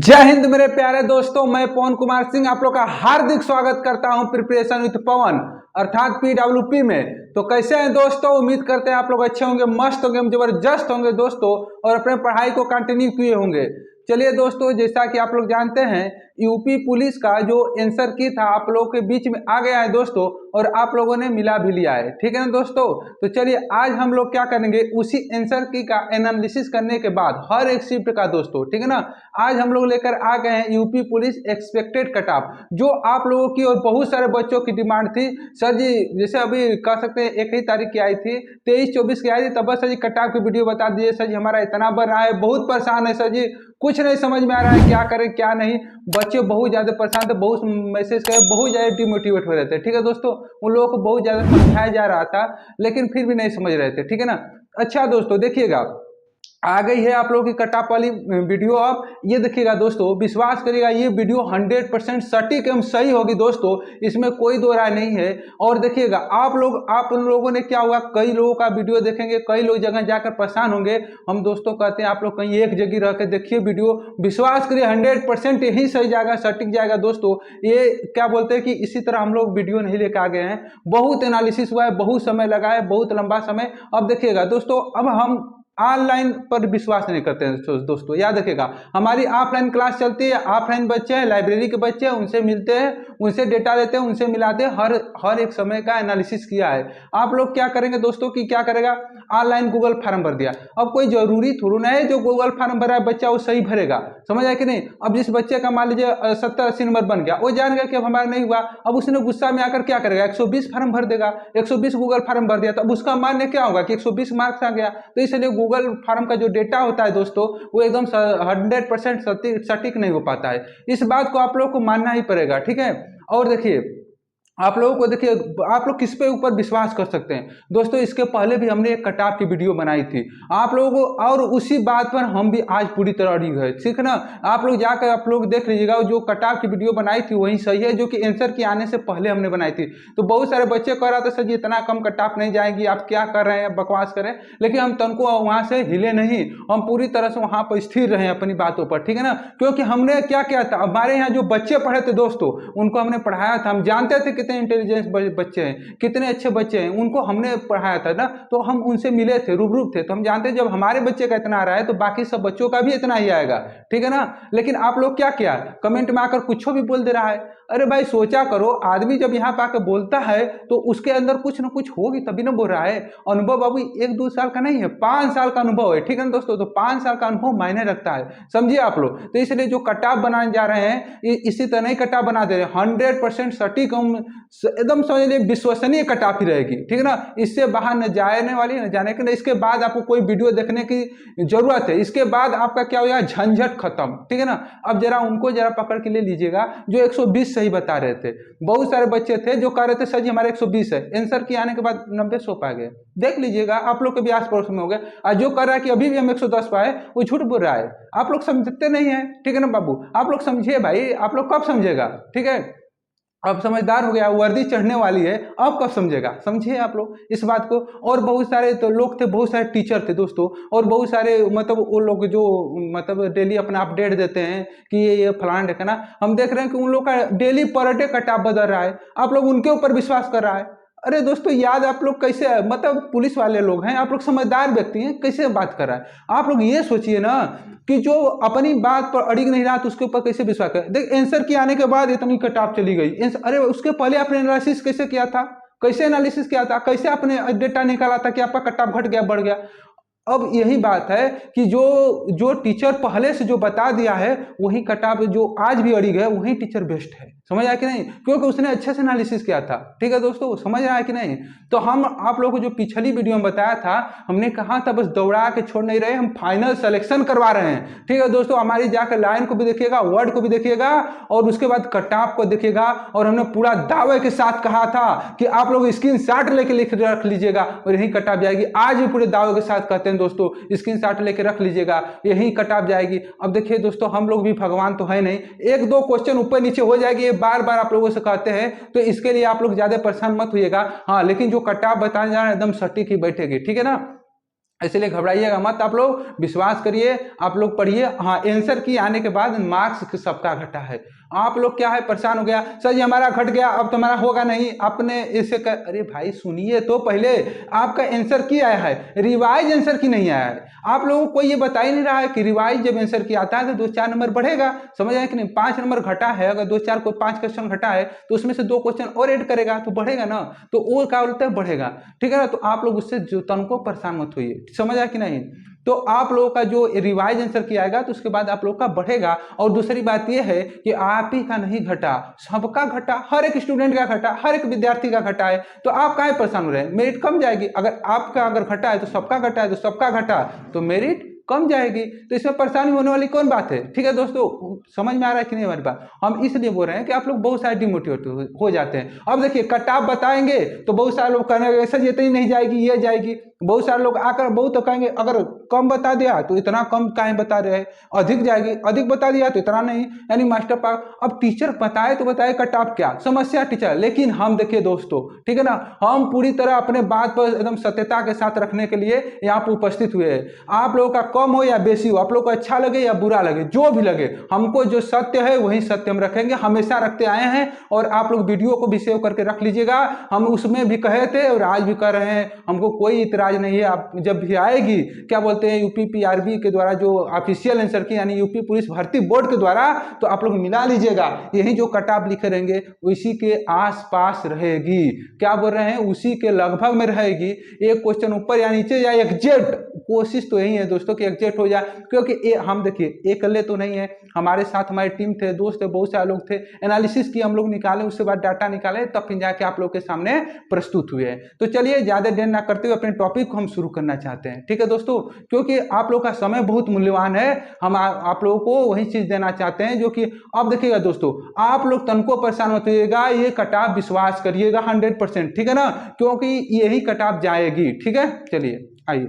जय हिंद मेरे प्यारे दोस्तों, मैं पवन कुमार सिंह आप लोग का हार्दिक स्वागत करता हूं प्रिपरेशन विद पवन अर्थात पीडब्ल्यूपी में। तो कैसे हैं दोस्तों, उम्मीद करते हैं आप लोग अच्छे होंगे, मस्त होंगे, जबरदस्त होंगे दोस्तों और अपने पढ़ाई को कंटिन्यू किए होंगे। चलिए दोस्तों, जैसा कि आप लोग जानते हैं यूपी पुलिस का जो आंसर की था आप लोगों के बीच में आ गया है दोस्तों, और आप लोगों ने मिला भी लिया है, ठीक है ना दोस्तों। तो चलिए आज हम लोग क्या करेंगे, उसी आंसर की का एनालिसिस करने के बाद हर एक शिफ्ट का दोस्तों, ठीक है ना। आज हम लोग लेकर आ गए हैं UP police expected cut off, जो आप लोगों की और बहुत सारे बच्चों की डिमांड थी। सर जी जैसे अभी कह सकते हैं 1 ही तारीख की आई थी, 23-24 की आई थी, तब बस सर जी कट ऑफ की वीडियो बता दीजिए। सर जी हमारा इतना बन रहा है, बहुत परेशान है सर जी, कुछ नहीं समझ में आ रहा है क्या करें क्या नहीं। बच्चे बहुत ज्यादा परेशान थे, बहुत मैसेज करे, बहुत ज्यादा डिमोटिवेट हो रहे थे, ठीक है दोस्तों। उन लोगों को बहुत ज्यादा समझाया जा रहा था लेकिन फिर भी नहीं समझ रहे थे, ठीक है ना। अच्छा दोस्तों देखिएगा, आ गई है आप लोगों की कट ऑफ वाली वीडियो। अब ये देखिएगा दोस्तों, विश्वास करिएगा ये वीडियो 100% सटीक एवं सही होगी दोस्तों, इसमें कोई दो राय नहीं है। और देखिएगा आप लोगों ने क्या हुआ, कई लोगों का वीडियो देखेंगे, कई लोग जगह जाकर परेशान होंगे। हम दोस्तों कहते हैं आप लोग कहीं एक जगह रह के देखिए वीडियो, विश्वास करिए 100% यही सही जाएगा, सटीक जाएगा दोस्तों। ये क्या बोलते हैं कि इसी तरह हम लोग वीडियो नहीं लेकर आ गए हैं, बहुत एनालिसिस हुआ है, बहुत समय लगा है, बहुत लंबा समय। अब देखिएगा दोस्तों, अब हम ऑनलाइन पर विश्वास नहीं करते हैं दोस्तों, याद रखिएगा। हमारी ऑफलाइन क्लास चलती है, ऑफलाइन बच्चे हैं, लाइब्रेरी के बच्चे हैं, उनसे मिलते हैं, उनसे डेटा लेते हैं, उनसे मिलाते हैं, हर एक समय का एनालिसिस किया है। आप लोग क्या करेंगे दोस्तों कि क्या करेगा, ऑनलाइन गूगल फॉर्म भर दिया। अब कोई जरूरी थोड़ा ना है जो गूगल फॉर्म भरा है बच्चा वो सही भरेगा, समझ आया कि नहीं। अब जिस बच्चे का मान लीजिए 70-80 नंबर बन गया, वो जान गया कि अब हमारा नहीं हुआ, अब उसने गुस्सा में आकर क्या करेगा, 120 फॉर्म भर देगा। 120 गूगल फॉर्म भर दिया तो अब उसका मान्य क्या होगा कि 120 मार्क्स आ गया। तो इसलिए गूगल फॉर्म का जो डेटा होता है दोस्तों वो एकदम 100% सटीक नहीं हो पाता है। इस बात को आप लोग को मानना ही पड़ेगा, ठीक है। और देखिए आप लोगों को, देखिए आप लोग किस पे ऊपर विश्वास कर सकते हैं दोस्तों। इसके पहले भी हमने एक कट ऑफ की वीडियो बनाई थी आप लोगों को, और उसी बात पर हम भी आज पूरी तरह अड़िग है, ठीक है ना। आप लोग जाकर आप लोग देख लीजिएगा, जो कट ऑफ की वीडियो बनाई थी वही सही है, जो कि आंसर की आने से पहले हमने बनाई थी। तो बहुत सारे बच्चे कह रहे थे सर जी इतना कम कट ऑफ नहीं जाएगी, आप क्या कर रहे हैं, बकवास करें। लेकिन हम तनको वहां से हिले नहीं, हम पूरी तरह से वहां पर स्थिर रहे अपनी बातों पर, ठीक है ना। क्योंकि हमने क्या किया था, हमारे यहाँ जो बच्चे पढ़े थे दोस्तों उनको हमने पढ़ाया था, हम जानते थे कितने इंटेलिजेंस बच्चे हैं, कितने अच्छे बच्चे हैं, उनको हमने पढ़ाया था ना। तो हम उनसे मिले थे, रूबरू थे, तो हम जानते हैं जब हमारे बच्चे का इतना आ रहा है तो बाकी सब बच्चों का भी इतना ही आएगा, ठीक है ना। लेकिन आप लोग क्या किया, कमेंट में आकर कुछ भी बोल दे रहा है। अरे भाई सोचा करो, आदमी जब यहाँ पे आकर बोलता है तो उसके अंदर कुछ ना कुछ होगी तभी ना बोल रहा है। अनुभव बाबू 1-2 साल का नहीं है, 5 साल का अनुभव है, ठीक है ना दोस्तों। तो 5 साल का अनुभव मायने रखता है, समझिए आप लोग। तो इसलिए जो कट ऑफ बनाने जा रहे हैं इसी तरह नहीं कट ऑफ बना दे रहे, 100% सटीक एकदम समझ लीजिए विश्वसनीय कट ऑफ ही रहेगी, ठीक है ना। इससे बाहर न जाने वाली, न जाने के लिए इसके बाद आपको कोई वीडियो देखने की जरूरत है, इसके बाद आपका क्या हो जाएगा, झंझट खत्म, ठीक है ना। अब जरा उनको जरा पकड़ के ले लीजिएगा जो 120 सही बता रहे थे। बहुत सारे बच्चे थे जो कह रहे थे सर जी हमारे 120 है, आंसर की आने के बाद 90-100 पा गए। देख लीजिएगा आप लोग के भी आस पड़ोस में हो गए, और जो कह रहा है कि अभी भी हम 110 पाए वो झूठ बोल रहा है। आप लोग समझते नहीं है, ठीक है ना बाबू, आप लोग समझिए भाई, आप लोग कब समझेगा, ठीक है। अब समझदार हो गया, वर्दी चढ़ने वाली है, अब कब समझेगा, समझिए आप लोग इस बात को। और बहुत सारे तो लोग थे, बहुत सारे टीचर थे दोस्तों, और बहुत सारे मतलब वो लोग जो मतलब डेली अपना अपडेट देते हैं कि ये फलाना देखना, हम देख रहे हैं कि उन लोग का daily per day cut off बदल रहा है, आप लोग उनके ऊपर विश्वास कर रहा है। अरे दोस्तों याद आप लोग कैसे, मतलब पुलिस वाले लोग हैं, आप लोग समझदार व्यक्ति हैं, कैसे बात कर रहा है। आप लोग ये सोचिए ना कि जो अपनी बात पर अड़िग नहीं रहा तो उसके ऊपर कैसे विश्वास करें। देख आंसर की आने के बाद इतनी कट ऑफ चली गई, अरे उसके पहले आपने एनालिसिस कैसे किया था, कैसे एनालिसिस किया था, कैसे आपने डेटा निकाला था कि आपका कट ऑफ घट गया बढ़ गया। अब यही बात है कि जो टीचर पहले से जो बता दिया है वही कट ऑफ, जो आज भी अड़ी गए वही टीचर बेस्ट है, समझ आया कि नहीं, क्योंकि उसने अच्छे से एनालिसिस किया था, ठीक है दोस्तों, समझ रहा है कि नहीं। तो हम आप लोगों को जो पिछली वीडियो में बताया था, हमने कहा था बस दौड़ा के छोड़ नहीं रहे, हम फाइनल सिलेक्शन करवा रहे हैं, ठीक है दोस्तों। हमारी जाकर लाइन को भी देखिएगा, वर्ड को भी देखिएगा, और उसके बाद कट ऑफ को देखिएगा। और हमने पूरा दावे के साथ कहा था कि आप लोग स्क्रीनशॉट लेके लिख रख लीजिएगा और यही कट ऑफ जाएगी। आज भी पूरे दावे के साथ कहते हैं दोस्तों, स्क्रीनशॉट लेके रख लीजिएगा, यही कट ऑफ जाएगी। अब देखिए दोस्तों, हम लोग भी भगवान तो है नहीं, 1-2 क्वेश्चन ऊपर नीचे हो जाएगी, ये बार बार आप लोगों से कहते हैं, तो इसके लिए आप लोग ज्यादा परेशान मत होइएगा। हाँ लेकिन जो कट ऑफ बताने जा रहे हैं एकदम सटीक ही बैठेगी, ठीक है ना। इसलिए घबराइएगा मत, आप लोग विश्वास करिए, आप लोग पढ़िए। हाँ, आंसर की आने के बाद मार्क्स सबका घटा है। आप लोग क्या है परेशान हो गया, सर जी हमारा घट गया अब तो हमारा होगा नहीं, आपने इसे कर, अरे भाई सुनिए तो पहले, आपका आंसर की आया है, रिवाइज आंसर की नहीं आया है। आप लोगों को ये बता ही नहीं रहा है कि रिवाइज जब आंसर की आता है तो 2-4 नंबर बढ़ेगा, समझ आए कि नहीं। 5 नंबर घटा है, अगर 2-4 को 5 क्वेश्चन घटा है तो उसमें से 2 क्वेश्चन और ऐड करेगा तो बढ़ेगा ना, तो वो क्या बोलते हैं बढ़ेगा, ठीक है ना। तो आप लोग उससे जो तनको परेशान मत होइए, समझ आया कि नहीं। तो आप लोगों का जो रिवाइज आंसर किया आएगा तो उसके बाद आप लोग का बढ़ेगा। और दूसरी बात यह है कि आप ही का नहीं घटा, सबका घटा, हर एक स्टूडेंट का घटा, हर एक विद्यार्थी का घटा है, तो आप काहे परेशान हो रहे हैं, मेरिट कम जाएगी। अगर आपका अगर घटा है तो सबका घटा है, तो सबका घटा तो मेरिट कम जाएगी, तो इसमें परेशानी होने वाली कौन बात है। ठीक है दोस्तों, समझ में आ रहा है कि नहीं हमारी बात। हम इसलिए बोल रहे हैं कि आप लोग बहुत सारे डिमोटिवेट हो जाते हैं। अब देखिए कट ऑफ बताएंगे तो बहुत सारे लोग कहेंगे सर ये इतनी नहीं जाएगी, ये जाएगी। बहुत सारे लोग आकर बहुत तो कहेंगे अगर कम बता दिया तो इतना कम काहे बता रहे हैं, अधिक जाएगी, अधिक बता दिया तो इतना नहीं, यानी मास्टर पाक। अब टीचर बताए तो बताए कट ऑफ क्या समस्या टीचर, लेकिन हम देखिए दोस्तों, ठीक है ना, हम पूरी तरह अपने बात पर एकदम सत्यता के साथ रखने के लिए यहाँ पर उपस्थित हुए हैं। आप लोगों का कम हो या बेसी हो, आप लोग को अच्छा लगे या बुरा लगे, जो भी लगे, हमको जो सत्य है वही सत्य हम रखेंगे, हमेशा रखते आए हैं। और आप लोग वीडियो को भी सेव करके रख लीजिएगा, हम उसमें भी कहे थे और आज भी कर रहे हैं, हमको कोई इतराज नहीं है। आप जब भी आएगी क्या बोलते हैं यूपी पीआरबी के द्वारा जो ऑफिशियल आंसर की यानी यूपी पुलिस भर्ती बोर्ड के द्वारा, तो आप लोग मिला लीजिएगा, यही जो कट ऑफ लिखे रहेंगे उसी के आसपास रहेगी। क्या बोल रहे हैं, उसी के लगभग में रहेगी, एक क्वेश्चन ऊपर या नीचे या एग्जैक्ट, कोशिश तो यही है दोस्तों कि एग्जैक्ट हो जाए। क्योंकि हम देखिए अकेले तो नहीं है, हमारे साथ हमारी टीम थे, दोस्त थे, बहुत सारे लोग थे, एनालिसिस की हम लोग निकाले, उसके बाद डाटा निकाले, तब फिर जाके आप लोग के सामने प्रस्तुत हुए हैं। तो चलिए ज्यादा देर ना करते हुए अपने टॉपिक को हम शुरू करना चाहते हैं, ठीक है दोस्तों, क्योंकि आप लोग का समय बहुत मूल्यवान है। हम आप लोगों को वही चीज देना चाहते हैं जो कि अब देखिएगा दोस्तों, आप लोग तनको परेशान मत होइएगा, ये कटाव विश्वास करिएगा 100%, ठीक है ना, क्योंकि यही कटाव जाएगी, ठीक है। चलिए आइए,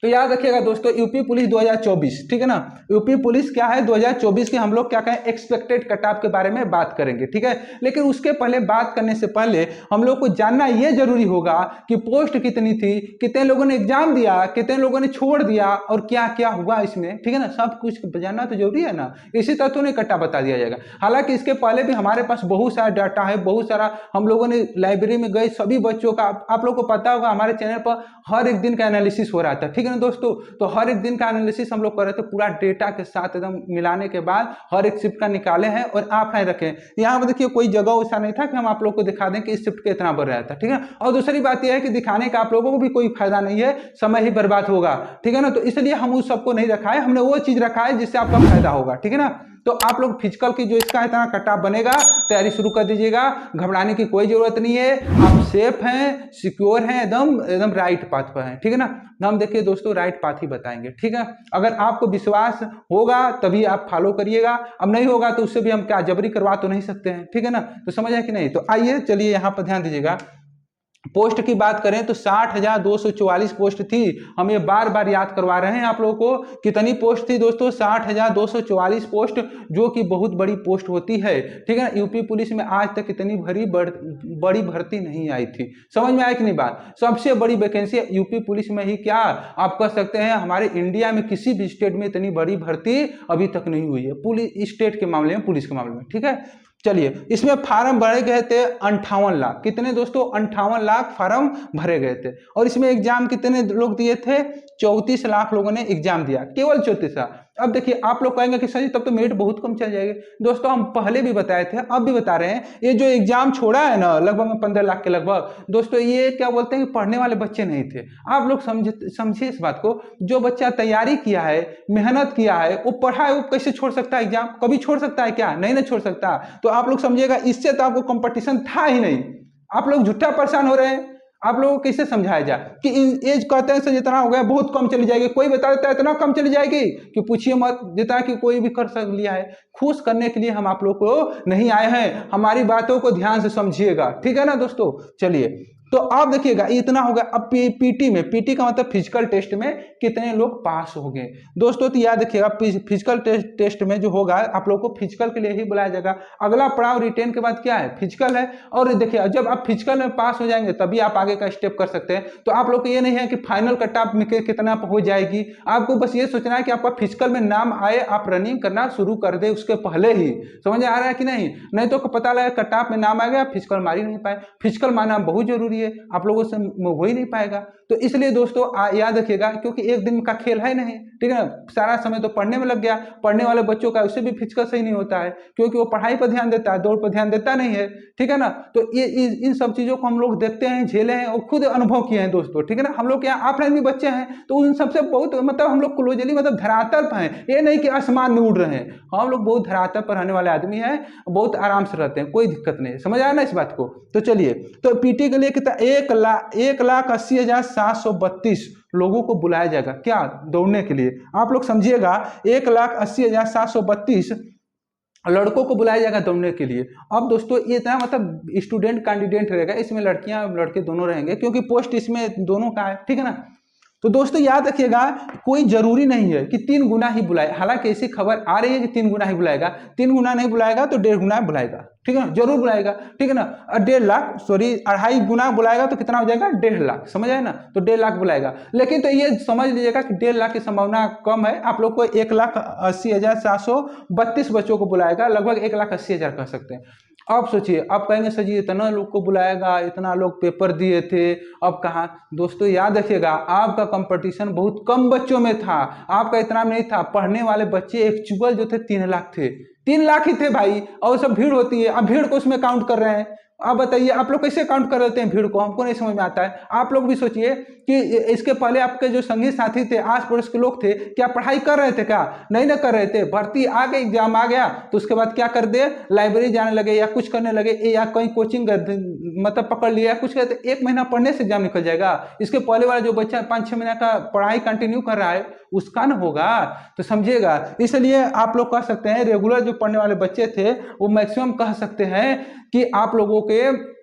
तो याद रखिएगा दोस्तों, यूपी पुलिस 2024, ठीक है ना, यूपी पुलिस क्या है 2024 की हम लोग क्या कहें एक्सपेक्टेड कट ऑफ के बारे में बात करेंगे, ठीक है। लेकिन उसके पहले बात करने से पहले हम लोग को जानना यह जरूरी होगा कि पोस्ट कितनी थी, कितने लोगों ने एग्जाम दिया, कितने लोगों ने छोड़ दिया और क्या क्या हुआ इसमें, ठीक है ना, सब कुछ जानना तो जरूरी है ना, इसी तरह तो नहीं कट्टा बता दिया जाएगा। हालांकि इसके पहले भी हमारे पास बहुत सारा डाटा है, बहुत सारा हम लोगों ने लाइब्रेरी में गए सभी बच्चों का, आप लोग को पता होगा हमारे चैनल पर हर एक दिन का एनालिसिस हो रहा था, ठीक है ना दोस्तों। तो हर एक दिन का एनालिसिस हम लोग कर रहे थे पूरा डेटा के साथ एकदम मिलाने के बाद हर एक शिफ्ट का निकाले हैं और आप यहाँ रखें। यहाँ पर देखिए कोई जगह ऐसा नहीं था कि हम आप लोग को दिखा दें कि इस शिफ्ट के इतना बढ़ रहा था, ठीक है। और दूसरी बात यह है कि दिखाने का आप लोगों को भी कोई फायदा नहीं है, समय ही बर्बाद होगा, ठीक है ना। तो इसलिए हम उस सबको नहीं रखा है, हमने वो चीज रखा है जिससे आपका फायदा होगा, ठीक है ना। तो आप लोग फिजिकल की जो इसका इतना कट बनेगा, तैयारी शुरू कर दीजिएगा, घबराने की कोई जरूरत नहीं है, आप सेफ हैं, सिक्योर हैं, एकदम एकदम राइट पाथ पर हैं, ठीक है ना। हम देखिए दोस्तों राइट पाथ ही बताएंगे, ठीक है। अगर आपको विश्वास होगा तभी आप फॉलो करिएगा, अब नहीं होगा तो उससे भी हम क्या जबरी करवा तो नहीं सकते हैं, ठीक है ना। तो समझ आए कि नहीं। तो आइए चलिए यहाँ पर ध्यान दीजिएगा, पोस्ट की बात करें तो 60,244 पोस्ट थी। हम ये बार बार याद करवा रहे हैं आप लोगों को, कितनी पोस्ट थी दोस्तों, 60,244 पोस्ट, जो कि बहुत बड़ी पोस्ट होती है, ठीक है। यूपी पुलिस में आज तक इतनी बड़ी भर्ती नहीं आई थी, समझ में आया कि नहीं बात। सबसे बड़ी वैकेंसी यूपी पुलिस में ही, क्या आप कह सकते हैं हमारे इंडिया में किसी भी स्टेट में इतनी बड़ी भर्ती अभी तक नहीं हुई है, पुलिस स्टेट के मामले में, पुलिस के मामले में, ठीक है। चलिए, इसमें फार्म भरे गए थे 58 लाख, कितने दोस्तों 58 लाख फार्म भरे गए थे। और इसमें एग्जाम कितने लोग दिए थे, 34 लाख लोगों ने एग्जाम दिया, केवल 34 लाख। अब देखिए आप लोग कहेंगे कि सर तब तो मेरिट बहुत कम चल जाएगी। दोस्तों हम पहले भी बताए थे, अब भी बता रहे हैं, ये जो एग्जाम छोड़ा है ना लगभग 15 लाख के लगभग, दोस्तों ये क्या बोलते हैं कि पढ़ने वाले बच्चे नहीं थे। आप लोग समझिए इस बात को, जो बच्चा तैयारी किया है, मेहनत किया है, वो पढ़ा है, वो कैसे छोड़ सकता है एग्जाम, कभी छोड़ सकता है क्या, नहीं ना छोड़ सकता। तो आप लोग समझिएगा, इससे तो आपको कंपटीशन था ही नहीं, आप लोग झूठा परेशान हो रहे हैं। आप लोगों को कैसे समझाया जाए कि एज कहते हैं जितना हो गया बहुत कम चली जाएगी, कोई बता देता है इतना कम चली जाएगी कि पूछिए मत, जितना कि कोई भी कर सक लिया है। खुश करने के लिए हम आप लोग को नहीं आए हैं, हमारी बातों को ध्यान से समझिएगा, ठीक है ना दोस्तों। चलिए तो आप देखिएगा इतना हो गया। अब पीटी में, पीटी का मतलब फिजिकल टेस्ट में कितने लोग पास हो गए दोस्तों, तो याद रखिएगा फिजिकल टेस्ट में जो होगा आप लोगों को फिजिकल के लिए ही बुलाया जाएगा। अगला पड़ाव रिटेन के बाद क्या है, फिजिकल है। और देखिए जब आप फिजिकल में पास हो जाएंगे तभी आप आगे का स्टेप कर सकते हैं। तो आप लोग को ये नहीं है कि फाइनल कट ऑफ में कितना हो जाएगी, आपको बस ये सोचना है कि आपका फिजिकल में नाम आए, आप रनिंग करना शुरू कर दे उसके पहले ही। समझ आ रहा है कि नहीं तो पता लगा कट ऑफ में नाम आ गया, फिजिकल मार ही नहीं पाए। फिजिकल मारना बहुत जरूरी है, आप लोगों से हो ही नहीं पाएगा। तो इसलिए दोस्तों याद रखिएगा, क्योंकि एक दिन का खेल है नहीं, ठीक है ना। सारा समय तो पढ़ने में लग गया, पढ़ने वाले बच्चों का उससे भी फिजिकल सही नहीं होता है, क्योंकि वो पढ़ाई पर ध्यान देता है, दौड़ पर ध्यान देता नहीं है, ठीक है ना। तो ये इन सब चीजों को हम लोग देखते हैं, झेले हैं और खुद अनुभव किए हैं दोस्तों, ठीक है ना। हम लोग के यहाँ ऑफलाइन भी बच्चे हैं, तो उन सबसे बहुत मतलब हम लोग क्लोजली मतलब धरातल पर हैं, ये नहीं कि आसमान में उड़ रहे हैं। हम लोग बहुत धरातल पर रहने वाले आदमी हैं, बहुत आराम से रहते हैं, कोई दिक्कत नहीं। समझ आया ना इस बात को। तो चलिए, तो पीटी के लिए कितना 1,80,732 लोगों को बुलाया जाएगा क्या, दौड़ने के लिए। आप लोग समझिएगा 1,80,732 लड़कों को बुलाया जाएगा दौड़ने के लिए। अब दोस्तों ये इतना मतलब स्टूडेंट कैंडिडेट रहेगा, इसमें लड़कियां लड़के दोनों रहेंगे, क्योंकि पोस्ट इसमें दोनों का है, ठीक है ना। तो दोस्तों याद रखिएगा, कोई जरूरी नहीं है कि 3 गुना ही बुलाए। हालांकि ऐसी खबर आ रही है कि 3 गुना ही बुलाएगा, 3 गुना नहीं बुलाएगा तो 1.5 गुना बुलाएगा, ठीक है ना, जरूर बुलाएगा, ठीक है ना। 1.5 लाख सॉरी 2.5 गुना बुलाएगा तो कितना हो जाएगा, 1.5 लाख, समझ आए ना। तो 1.5 लाख बुलाएगा, लेकिन तो ये समझ लीजिएगा कि 1.5 लाख की संभावना कम है। आप लोग को 1,80,732 बच्चों को बुलाएगा, लगभग 1,80,000 कह सकते हैं। अब सोचिए, आप कहेंगे सर जी इतना लोग को बुलाएगा, इतना लोग पेपर दिए थे, अब कहाँ। दोस्तों याद रखिएगा, आपका कंपटीशन बहुत कम बच्चों में था, आपका इतना नहीं था। पढ़ने वाले बच्चे एक्चुअल जो थे 3 लाख थे, 3 लाख ही थे भाई, और सब भीड़ होती है। अब भीड़ को उसमें काउंट कर रहे हैं। आप बताइए आप लोग कैसे काउंट कर देते हैं भीड़ को, हमको नहीं समझ में आता है। आप लोग भी सोचिए कि इसके पहले आपके जो संगी साथी थे, आस पड़ोस के लोग थे, क्या पढ़ाई कर रहे थे क्या, नहीं ना कर रहे थे। भर्ती आ गई, एग्जाम आ गया, तो उसके बाद क्या कर दे, लाइब्रेरी जाने लगे या कुछ करने लगे, या कहीं कोचिंग मतलब पकड़ लिया, कुछ कहते 1 महीना पढ़ने से एग्जाम निकल जाएगा। इसके पहले वाला जो बच्चा 5-6 महीना का पढ़ाई कंटिन्यू कर रहा है, उसका न होगा। तो समझिएगा, इसलिए आप लोग कह सकते हैं रेगुलर जो पढ़ने वाले बच्चे थे वो मैक्सिमम कह सकते हैं कि आप लोगों के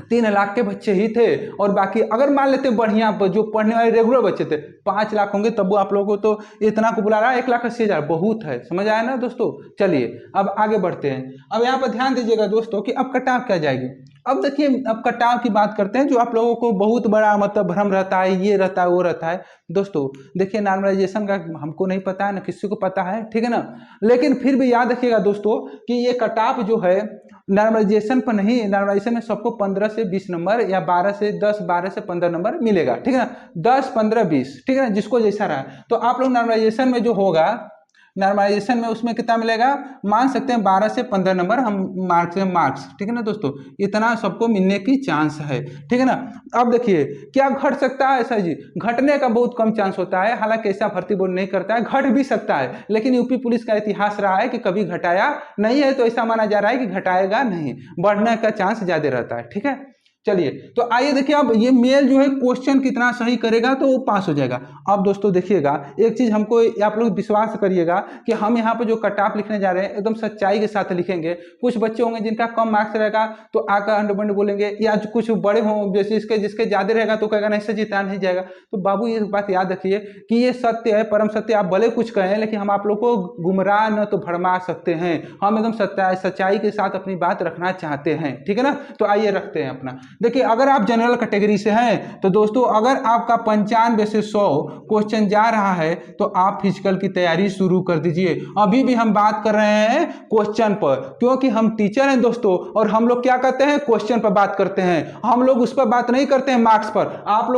3 लाख के बच्चे ही थे। और बाकी अगर मान लेते बढ़िया जो पढ़ने वाले रेगुलर बच्चे थे 5 लाख होंगे, तब वो आप लोगों को तो इतना को बुला रहा है, 1,80,000 बहुत है। समझ आया ना दोस्तों। चलिए अब आगे बढ़ते हैं। अब यहाँ पर ध्यान दीजिएगा दोस्तों कि अब कट ऑफ क्या जाएगी। अब देखिए, अब कट ऑफ की बात करते हैं, जो आप लोगों को बहुत बड़ा मतलब भ्रम रहता है, ये रहता है वो रहता है। दोस्तों देखिए, नॉर्मलाइजेशन का हमको नहीं पता है, ना किसी को पता है, ठीक है ना। लेकिन फिर भी याद रखिएगा दोस्तों कि ये कट ऑफ जो है नॉर्मलाइजेशन पर नहीं, नॉर्मलाइजेशन में सबको 15 से 20 नंबर या 12 से 10, 12 से 15 नंबर मिलेगा, ठीक है ना। 10, 15, 20, ठीक है ना, जिसको जैसा रहा। तो आप लोग नॉर्मलाइजेशन में जो होगा, नॉर्मलाइजेशन में उसमें कितना मिलेगा, मान सकते हैं 12 से 15 नंबर हम मार्क्स, ठीक है ना दोस्तों, इतना सबको मिलने की चांस है, ठीक है ना। अब देखिए क्या घट सकता है सर जी, घटने का बहुत कम चांस होता है। हालांकि ऐसा भर्ती बोर्ड नहीं करता है, घट भी सकता है, लेकिन यूपी पुलिस का इतिहास रहा है कि कभी घटाया नहीं है, तो ऐसा माना जा रहा है कि घटाएगा नहीं, बढ़ने का चांस ज्यादा रहता है, ठीक है। चलिए तो आइए देखिए, अब ये मेल जो है क्वेश्चन कितना सही करेगा तो वो पास हो जाएगा। अब दोस्तों देखिएगा, एक चीज हमको आप लोग विश्वास करिएगा कि हम यहाँ पे जो कट ऑफ लिखने जा रहे हैं एकदम सच्चाई के साथ लिखेंगे। कुछ बच्चे होंगे जिनका कम मार्क्स रहेगा तो आकर अंडरबंड बोलेंगे, या कुछ बड़े हों जैसे जिसके ज्यादा रहेगा तो कहेगा नहीं सर जितना नहीं जाएगा। तो बाबू ये बात याद रखिए कि ये सत्य है, परम सत्य। आप भले कुछ कहें, लेकिन हम आप लोग को गुमराह न तो भरमा सकते हैं। हम एकदम सच्चाई के साथ अपनी बात रखना चाहते हैं, ठीक है ना। तो आइए रखते हैं अपना। देखिए, अगर आप जनरल कैटेगरी से हैं तो दोस्तों अगर आपका 95 से 100 क्वेश्चन जा रहा है तो आप फिजिकल की तैयारी शुरू कर दीजिए। अभी भी हम बात कर रहे हैं क्वेश्चन पर, क्योंकि हम टीचर हैं दोस्तों, और हम लोग क्या करते हैं, क्वेश्चन पर बात करते हैं। हम लोग उस पर बात नहीं करते हैं मार्क्स पर। आप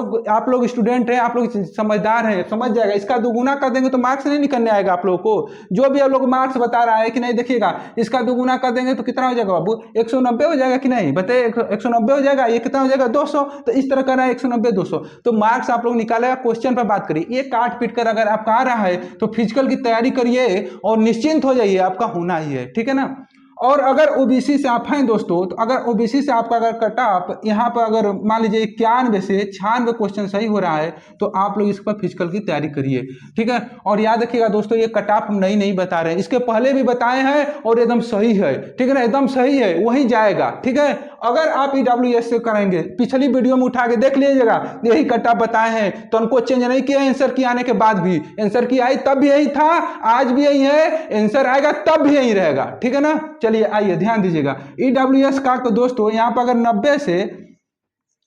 लोग स्टूडेंट हैं, आप लोग समझदार हैं, समझ जाएगा। इसका दुगुना कर देंगे तो मार्क्स नहीं निकलने आएगा आप लोग को। जो भी आप लोग मार्क्स बता रहा है कि नहीं, देखिएगा इसका दुगुना कर देंगे तो कितना हो जाएगा बाबू, 190 हो जाएगा कि नहीं, बताइए 190 हो जाएगा। ये कितना हो जाएगा, 200। तो इस तरह करना है 190, 200। तो मार्क्स आप लोग निकालेगा, क्वेश्चन पर बात करिए। ये काट पीट कर अगर आपका आ रहा है तो फिजिकल की तैयारी करिए और निश्चिंत हो जाइए, आपका होना ही है, ठीक है ना। और अगर ओबीसी से आप हैं दोस्तों, तो अगर ओबीसी से आपका अगर कट ऑफ यहाँ पर अगर मान लीजिए 91 से 96 क्वेश्चन सही हो रहा है तो आप लोग इस पर फिजिकल की तैयारी करिए, ठीक है। और याद रखिएगा दोस्तों, ये कट ऑफ हम नहीं बता रहे हैं, इसके पहले भी बताए हैं और एकदम सही है, ठीक है ना, एकदम सही है, वही जाएगा, ठीक है। अगर आप ईडब्ल्यूएस से करेंगे, पिछली वीडियो में उठा के देख लीजिएगा, यही कट ऑफ बताए हैं, तो उनको चेंज नहीं किया आंसर की आने के बाद भी। आंसर की आई तब भी यही था, आज भी यही है, आंसर आएगा तब भी यही रहेगा, ठीक है ना। चलिए आइए ध्यान दीजिएगा ईडब्ल्यूएस का। तो दोस्तों यहाँ पर अगर 90 से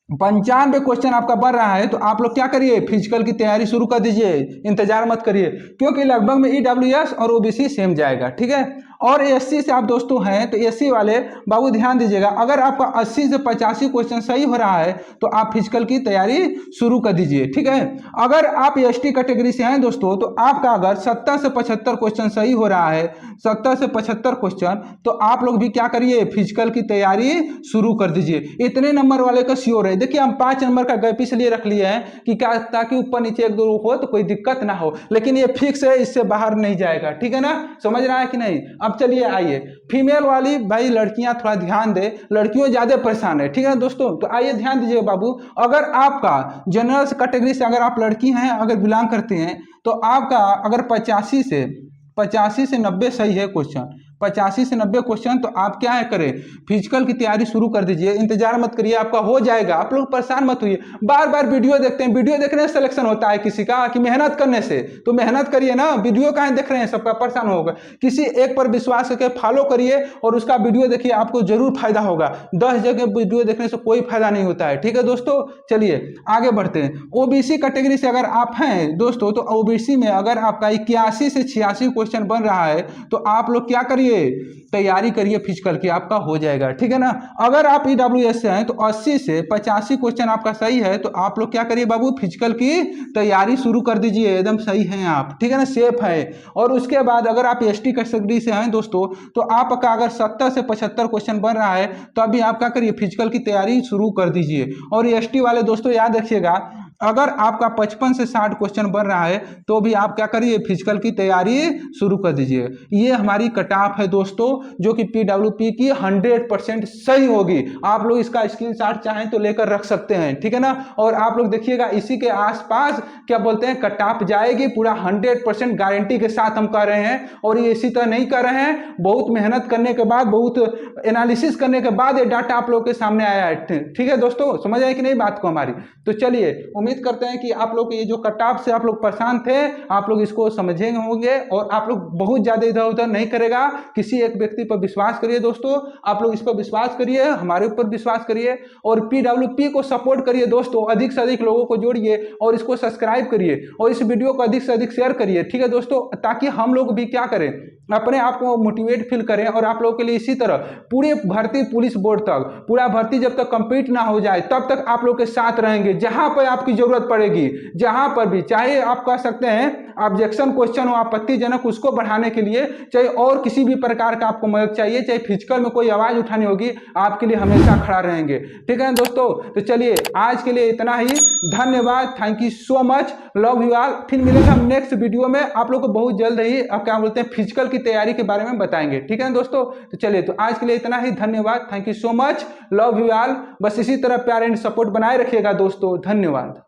95 क्वेश्चन आपका बन रहा है तो आप लोग क्या करिए, फिजिकल की तैयारी शुरू कर दीजिए, इंतजार मत करिए, क्योंकि लगभग में ईडब्ल्यूएस और ओबीसी सेम जाएगा, ठीक है। और एससी से आप दोस्तों हैं तो एससी वाले बाबू ध्यान दीजिएगा, अगर आपका 80 से 85 क्वेश्चन सही हो रहा है तो आप फिजिकल की तैयारी शुरू कर दीजिए, ठीक है। अगर आप एसटी कैटेगरी से हैं दोस्तों तो आपका अगर 70 से 75 क्वेश्चन सही हो रहा है, 70 से 75 क्वेश्चन, तो आप लोग भी क्या करिए, फिजिकल की तैयारी शुरू कर दीजिए। इतने नंबर वाले का श्योर है। देखिए हम 5 नंबर का गैप इसलिए रख लिए हैं कि क्या, ताकि ऊपर नीचे 1-2 हो तो कोई दिक्कत ना हो, लेकिन ये फिक्स है, इससे बाहर नहीं जाएगा, ठीक है ना। समझ रहा है कि नहीं। अब चलिए आइए फीमेल वाली, भाई लड़कियां थोड़ा ध्यान दे, लड़कियों ज्यादा परेशान है, ठीक है ना दोस्तों। तो आइए ध्यान दीजिए बाबू, अगर आपका जनरल कैटेगरी से अगर आप लड़की हैं, अगर बिलोंग करते हैं, तो आपका अगर 85 से 90 सही है क्वेश्चन, 85 से 90 क्वेश्चन, तो आप क्या है करें, फिजिकल की तैयारी शुरू कर दीजिए, इंतजार मत करिए, आपका हो जाएगा। आप लोग परेशान मत होइए, बार बार वीडियो देखते हैं, वीडियो देखने से सिलेक्शन होता है किसी का कि मेहनत करने से, तो मेहनत करिए ना, वीडियो कहाँ देख रहे हैं, सबका परेशान होगा। किसी एक पर विश्वास करके फॉलो करिए और उसका वीडियो देखिए, आपको जरूर फायदा होगा। 10 जगह वीडियो देखने से कोई फायदा नहीं होता है, ठीक है दोस्तों। चलिए आगे बढ़ते हैं। ओबीसी कैटेगरी से अगर आप हैं दोस्तों, तो ओबीसी में अगर आपका 81 से 86 क्वेश्चन बन रहा है तो आप लोग क्या करिए, तैयारी करिए फिजिकल की, आपका हो जाएगा, ठीक है ना। अगर आप ईडब्ल्यूएस से हैं तो 80 से 85 क्वेश्चन आपका सही है, तो आप लोग क्या करिए बाबू, फिजिकल की तैयारी शुरू कर दीजिए, एकदम सही हैं आप, ठीक है ना, सेफ है। और उसके बाद अगर आप एसटी कैटेगरी से हैं दोस्तों, तो आपका अगर 70 से 75 क्वेश्चन बन रहा है तो अभी आप क्या करिए, फिजिकल की तैयारी शुरू कर दीजिए। और एसटी वाले दोस्तों याद रखिएगा, अगर आपका 55 से 60 क्वेश्चन बन रहा है तो भी आप क्या करिए, फिजिकल की तैयारी शुरू कर दीजिए। ये हमारी कट ऑफ है दोस्तों, जो कि पीडब्ल्यूपी की 100% सही होगी। आप लोग इसका स्क्रीनशॉट चाहें तो लेकर रख सकते हैं, ठीक है ना। और आप लोग देखिएगा इसी के आसपास क्या बोलते हैं, कट ऑफ जाएगी पूरा 100% गारंटी के साथ हम कर रहे हैं। और ये इसी तरह नहीं कर रहे हैं, बहुत मेहनत करने के बाद, बहुत एनालिसिस करने के बाद ये डाटा आप लोग के सामने आया है, ठीक है दोस्तों। समझ आए कि नहीं बात को हमारी। तो चलिए उम्मीद करते हैं कि आप लोग ये जो कट ऑफ से आप लोग परेशान थे, आप लोग इसको समझेंगे होंगे और आप लोग बहुत ज्यादा इधर उधर नहीं करेगा। किसी एक व्यक्ति पर विश्वास करिए दोस्तों, आप लोग इस पर विश्वास करिए, हमारे ऊपर विश्वास करिए और पीडब्ल्यूपी को सपोर्ट करिए दोस्तों। अधिक से अधिक लोगों को जोड़िए और इसको सब्सक्राइब करिए और इस वीडियो को अधिक से अधिक शेयर करिए, ठीक है दोस्तों, ताकि हम लोग भी क्या करें, अपने आप को मोटिवेट फील करें। और आप लोगों के लिए इसी तरह पूरे भर्ती पुलिस बोर्ड तक, पूरा भर्ती जब तक कंप्लीट ना हो जाए तब तक आप लोग के साथ रहेंगे। जहां पर आपकी जरूरत पड़ेगी, जहां पर भी, चाहे आप कह सकते हैं ऑब्जेक्शन क्वेश्चन हो, आपत्तिजनक, उसको बढ़ाने के लिए, चाहे और किसी भी प्रकार का आपको मदद चाहिए, चाहे फिजिकल में कोई आवाज उठानी होगी, आपके लिए हमेशा खड़ा रहेंगे, ठीक है दोस्तों। तो चलिए आज के लिए इतना ही, धन्यवाद, thank you so much, love you all. फिर मिलेंगे हम नेक्स्ट वीडियो में, आप लोग को बहुत जल्द ही आप क्या बोलते हैं, फिजिकल की तैयारी के बारे में बताएंगे, ठीक है दोस्तों। तो चलिए, तो आज के लिए इतना ही, धन्यवाद, thank you so much, love you all. बस इसी तरह प्यार एंड सपोर्ट बनाए रखिएगा दोस्तों, धन्यवाद।